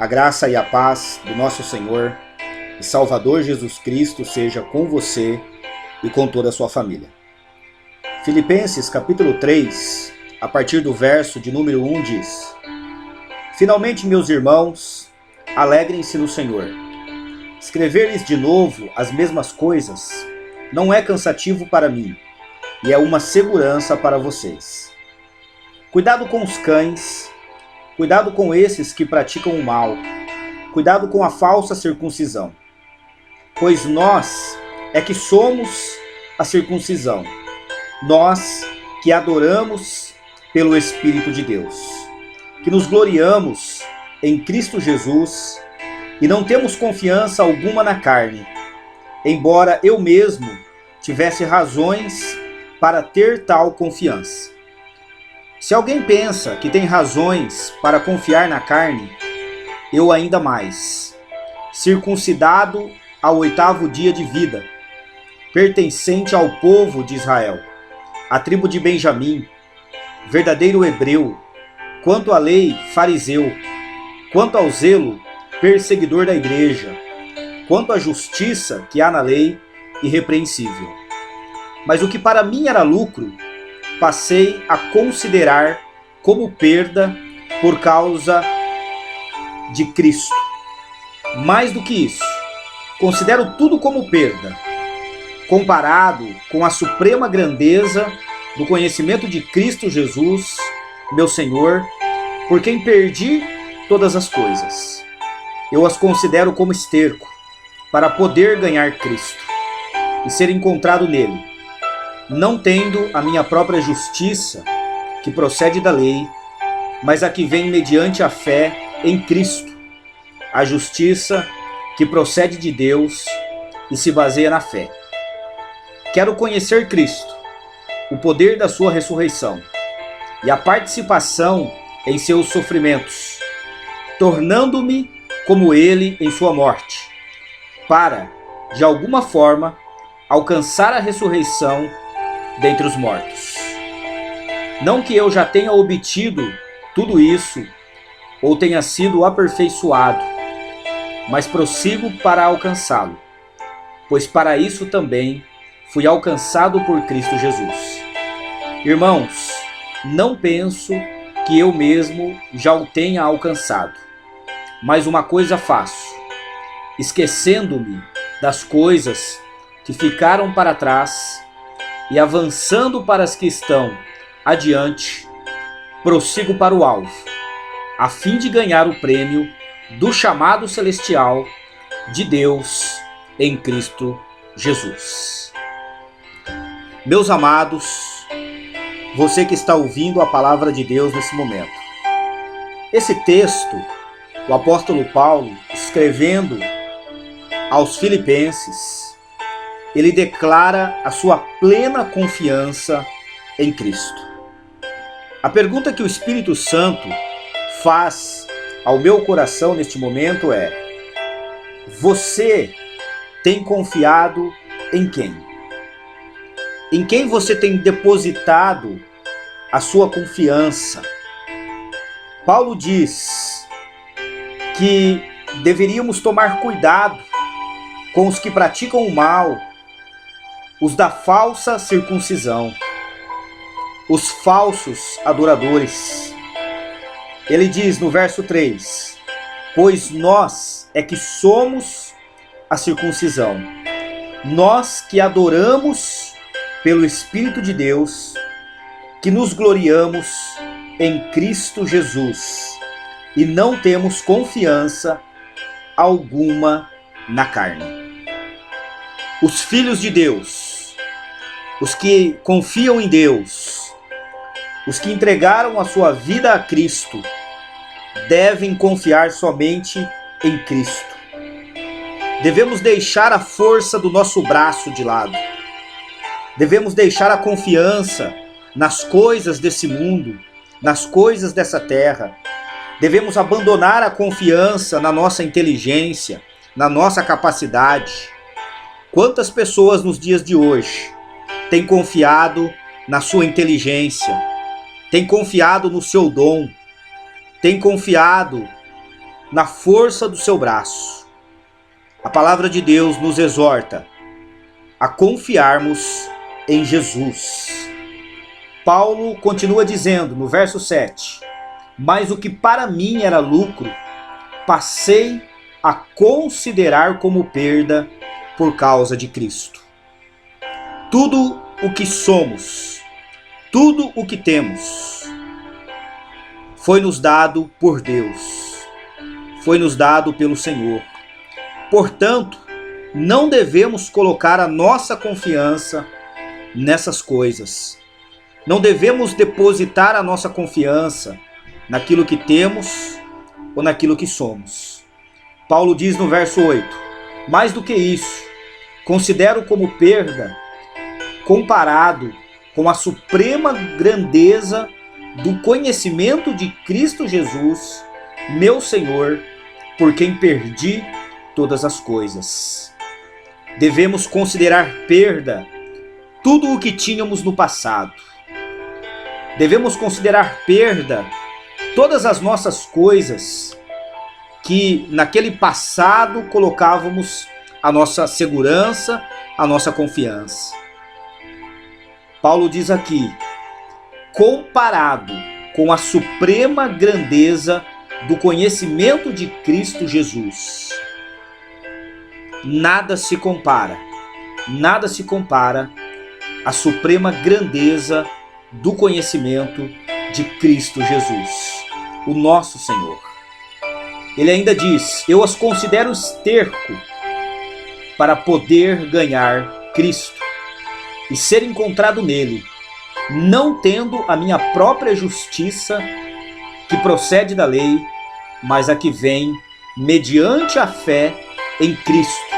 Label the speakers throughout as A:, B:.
A: A graça e a paz do nosso Senhor e Salvador Jesus Cristo seja com você e com toda a sua família. Filipenses capítulo 3, a partir do verso de número 1 diz: Finalmente, meus irmãos, alegrem-se no Senhor. Escrever-lhes de novo as mesmas coisas não é cansativo para mim e é uma segurança para vocês. Cuidado com os cães, cuidado com esses que praticam o mal, cuidado com a falsa circuncisão. Pois nós é que somos a circuncisão, nós que adoramos pelo Espírito de Deus, que nos gloriamos em Cristo Jesus e não temos confiança alguma na carne, embora eu mesmo tivesse razões para ter tal confiança. Se alguém pensa que tem razões para confiar na carne, eu ainda mais, circuncidado ao 8º dia de vida, pertencente ao povo de Israel, à tribo de Benjamim, verdadeiro hebreu, quanto à lei, fariseu, quanto ao zelo, perseguidor da igreja, quanto à justiça que há na lei, irrepreensível. Mas o que para mim era lucro, passei a considerar como perda por causa de Cristo. Mais do que isso, considero tudo como perda, comparado com a suprema grandeza do conhecimento de Cristo Jesus, meu Senhor, por quem perdi todas as coisas. Eu as considero como esterco, para poder ganhar Cristo e ser encontrado nele, não tendo a minha própria justiça, que procede da lei, mas a que vem mediante a fé em Cristo, a justiça que procede de Deus e se baseia na fé. Quero conhecer Cristo, o poder da sua ressurreição e a participação em seus sofrimentos, tornando-me como ele em sua morte, para, de alguma forma, alcançar a ressurreição dentre os mortos. Não que eu já tenha obtido tudo isso ou tenha sido aperfeiçoado, mas prossigo para alcançá-lo, pois para isso também fui alcançado por Cristo Jesus. Irmãos, não penso que eu mesmo já o tenha alcançado, mas uma coisa faço, esquecendo-me das coisas que ficaram para trás e avançando para as que estão adiante, prossigo para o alvo, a fim de ganhar o prêmio do chamado celestial de Deus em Cristo Jesus. Meus amados, você que está ouvindo a palavra de Deus nesse momento, esse texto, o apóstolo Paulo, escrevendo aos Filipenses, ele declara a sua plena confiança em Cristo. A pergunta que o Espírito Santo faz ao meu coração neste momento é: você tem confiado em quem? Em quem você tem depositado a sua confiança? Paulo diz que deveríamos tomar cuidado com os que praticam o mal, os da falsa circuncisão, os falsos adoradores. Ele diz no verso 3: Pois nós é que somos a circuncisão, nós que adoramos pelo Espírito de Deus, que nos gloriamos em Cristo Jesus e não temos confiança alguma na carne. Os filhos de Deus, os que confiam em Deus, os que entregaram a sua vida a Cristo, devem confiar somente em Cristo. Devemos deixar a força do nosso braço de lado. Devemos deixar a confiança nas coisas desse mundo, nas coisas dessa terra. Devemos abandonar a confiança na nossa inteligência, na nossa capacidade. Quantas pessoas nos dias de hoje têm confiado na sua inteligência, têm confiado no seu dom, têm confiado na força do seu braço. A palavra de Deus nos exorta a confiarmos em Jesus. Paulo continua dizendo no verso 7: mas o que para mim era lucro, passei a considerar como perda por causa de Cristo. Tudo o que somos, tudo o que temos, foi nos dado por Deus, foi nos dado pelo Senhor. Portanto, não devemos colocar a nossa confiança nessas coisas. Não devemos depositar a nossa confiança naquilo que temos ou naquilo que somos. Paulo diz no verso 8: mais do que isso, considero como perda, comparado com a suprema grandeza do conhecimento de Cristo Jesus, meu Senhor, por quem perdi todas as coisas. Devemos considerar perda tudo o que tínhamos no passado. Devemos considerar perda todas as nossas coisas que naquele passado colocávamos a nossa segurança, a nossa confiança. Paulo diz aqui: comparado com a suprema grandeza do conhecimento de Cristo Jesus. Nada se compara à suprema grandeza do conhecimento de Cristo Jesus, o nosso Senhor. Ele ainda diz: eu as considero esterco para poder ganhar Cristo e ser encontrado nele, não tendo a minha própria justiça que procede da lei, mas a que vem mediante a fé em Cristo,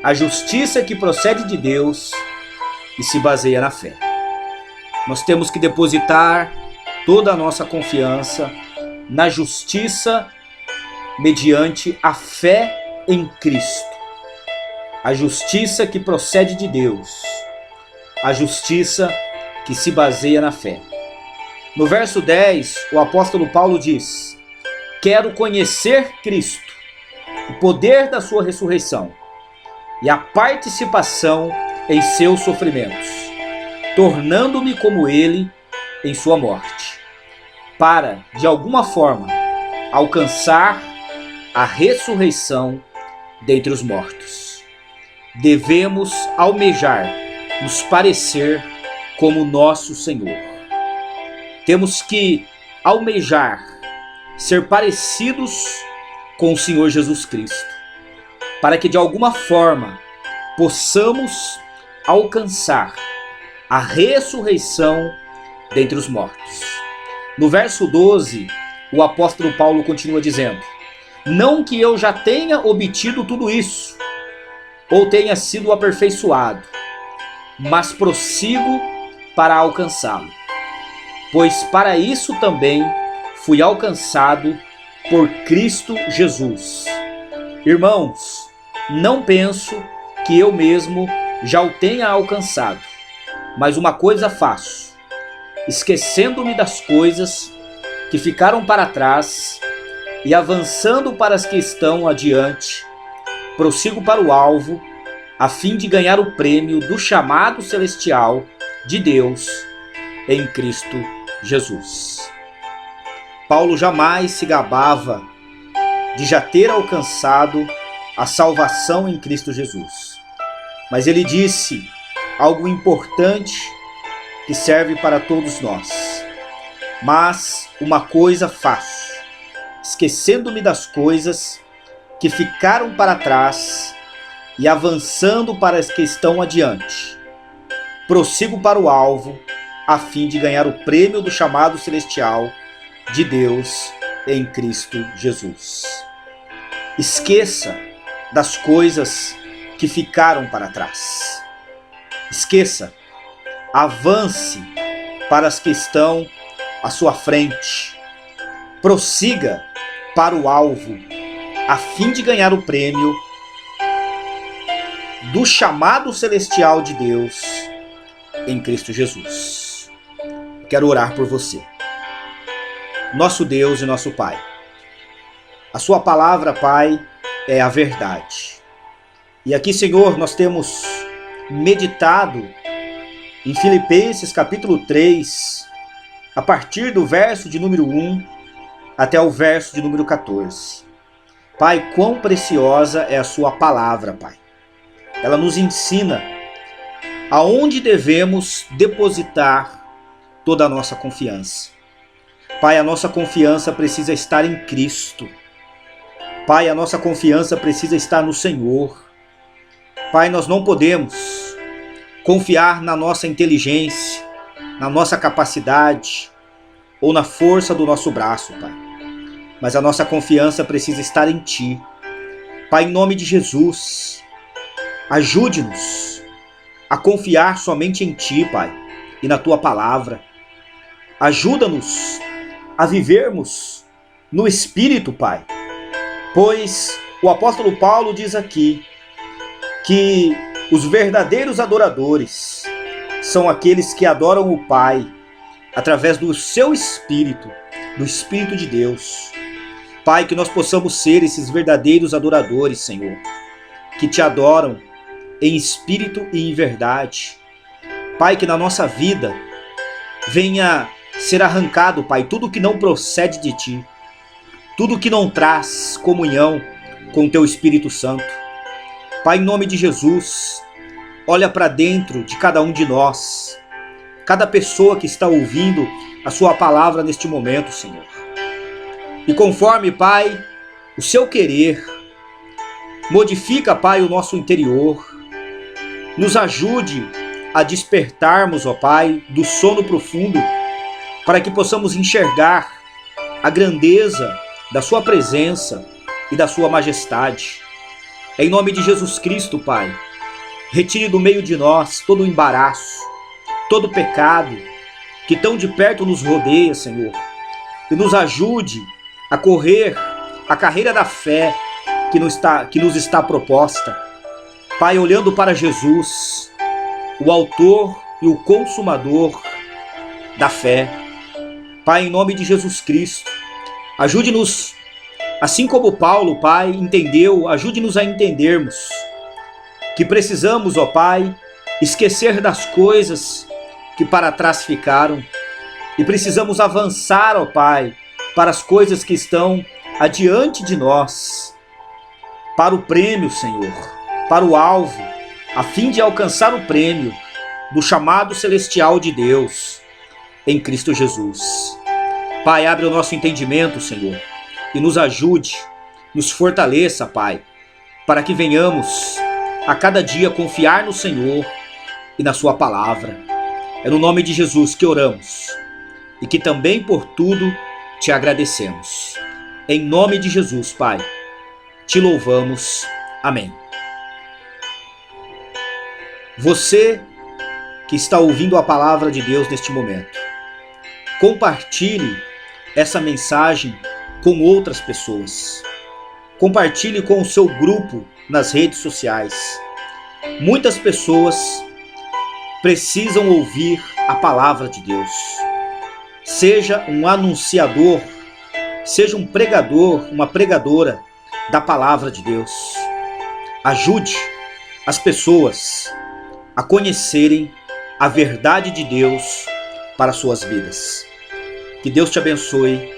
A: a justiça que procede de Deus e se baseia na fé. Nós temos que depositar toda a nossa confiança na justiça mediante a fé em Cristo, a justiça que procede de Deus, a justiça que se baseia na fé. No verso 10, o apóstolo Paulo diz: quero conhecer Cristo, o poder da sua ressurreição e a participação em seus sofrimentos, tornando-me como ele em sua morte, para, de alguma forma, alcançar a ressurreição dentre os mortos. Devemos almejar nos parecer como nosso Senhor. Temos que almejar ser parecidos com o Senhor Jesus Cristo, para que de alguma forma possamos alcançar a ressurreição dentre os mortos. No verso 12, o apóstolo Paulo continua dizendo: não que eu já tenha obtido tudo isso, ou tenha sido aperfeiçoado, mas prossigo para alcançá-lo, pois para isso também fui alcançado por Cristo Jesus. Irmãos, não penso que eu mesmo já o tenha alcançado, mas uma coisa faço, esquecendo-me das coisas que ficaram para trás e avançando para as que estão adiante, prossigo para o alvo, a fim de ganhar o prêmio do chamado celestial de Deus em Cristo Jesus. Paulo jamais se gabava de já ter alcançado a salvação em Cristo Jesus, mas ele disse algo importante que serve para todos nós: mas uma coisa faço, esquecendo-me das coisas que ficaram para trás e avançando para as que estão adiante, prossigo para o alvo, a fim de ganhar o prêmio do chamado celestial de Deus em Cristo Jesus. Esqueça das coisas que ficaram para trás. Esqueça, avance para as que estão à sua frente. Prossiga para o alvo, a fim de ganhar o prêmio do chamado celestial de Deus em Cristo Jesus. Quero orar por você. Nosso Deus e nosso Pai, A sua palavra, Pai, é a verdade. E aqui, Senhor, nós temos meditado em Filipenses capítulo 3, a partir do verso de número 1 até o verso de número 14. Pai, quão preciosa é a sua palavra, Pai. Ela nos ensina aonde devemos depositar toda a nossa confiança. Pai, a nossa confiança precisa estar em Cristo. Pai, a nossa confiança precisa estar no Senhor. Pai, nós não podemos confiar na nossa inteligência, na nossa capacidade ou na força do nosso braço, Pai. Mas a nossa confiança precisa estar em Ti. Pai, em nome de Jesus, ajude-nos a confiar somente em Ti, Pai, e na Tua palavra. Ajuda-nos a vivermos no Espírito, Pai. Pois o apóstolo Paulo diz aqui que os verdadeiros adoradores são aqueles que adoram o Pai através do seu Espírito, do Espírito de Deus. Pai, que nós possamos ser esses verdadeiros adoradores, Senhor, que Te adoram em espírito e em verdade. Pai, que na nossa vida venha ser arrancado, Pai, tudo que não procede de Ti, tudo que não traz comunhão com o Teu Espírito Santo. Pai, em nome de Jesus, olha para dentro de cada um de nós, cada pessoa que está ouvindo a Sua palavra neste momento, Senhor. E conforme, Pai, o Seu querer, modifica, Pai, o nosso interior, nos ajude a despertarmos, ó Pai, do sono profundo, para que possamos enxergar a grandeza da Sua presença e da Sua majestade. Em nome de Jesus Cristo, Pai, retire do meio de nós todo o embaraço, todo o pecado que tão de perto nos rodeia, Senhor, e nos ajude a correr a carreira da fé que nos está proposta. Pai, olhando para Jesus, o autor e o consumador da fé. Pai, em nome de Jesus Cristo, ajude-nos, assim como Paulo, Pai, entendeu, ajude-nos a entendermos que precisamos, ó Pai, esquecer das coisas que para trás ficaram e precisamos avançar, ó Pai, para as coisas que estão adiante de nós, para o prêmio, Senhor, para o alvo, a fim de alcançar o prêmio do chamado celestial de Deus em Cristo Jesus. Pai, abre o nosso entendimento, Senhor, e nos ajude, nos fortaleça, Pai, para que venhamos a cada dia confiar no Senhor e na Sua palavra. É no nome de Jesus que oramos e que também por tudo Te agradecemos. Em nome de Jesus, Pai, Te louvamos. Amém. Você que está ouvindo a palavra de Deus neste momento, compartilhe essa mensagem com outras pessoas. Compartilhe com o seu grupo nas redes sociais. Muitas pessoas precisam ouvir a palavra de Deus. Seja um anunciador, seja um pregador, uma pregadora da palavra de Deus. Ajude as pessoas a conhecerem a verdade de Deus para suas vidas. Que Deus te abençoe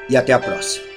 A: e até a próxima.